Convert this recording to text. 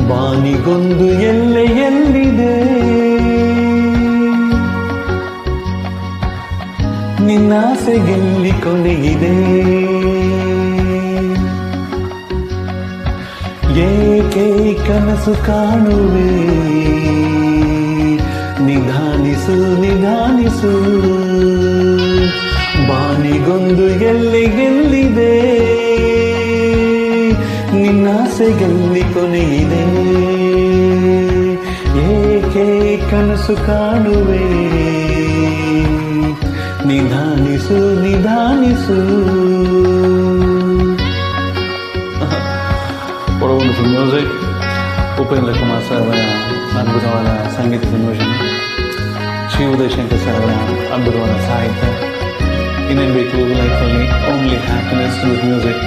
ಬಾನಿಗೊಂದು ಎಲ್ಲೆ ಎಲ್ಲಿದೆ, ನಿನ್ನಾಸೆಗೆಲ್ಲಿ ಕೊನೆಯಿದೆ, ಏಕೆ ಕನಸು ಕಾಣುವೆ, ನಿಧಾನಿಸು ನಿಧಾನಿಸು, ಬಾನಿಗೊಂದು ಎಲ್ಲೆ ಎಲ್ಲಿದೆ, ನಿನ್ನಾಸೆಗೆಲ್ಲಿ ಕೊನೆಯಿದೆ, ಏಕೆ ಕನಸು ಕಾಣುವೆ, ನಿಧಾನಿಸು ನಿಧಾನಿಸು. What a wonderful music. Upendra Kumar sir ಅವರ ಅದ್ಭುತವಾದ ಸಂಗೀತ ಸಂಯೋಜನೆ, ಶ್ರೀ ಉದಯ್ ಶಂಕರ್ ಸರ್ ಅವರ ಅದ್ಭುತವಾದ ಸಾಹಿತ್ಯ. ಇನ್ನೇನು ಬೇಕು ಲೈಫಲ್ಲಿ? Only happiness with music.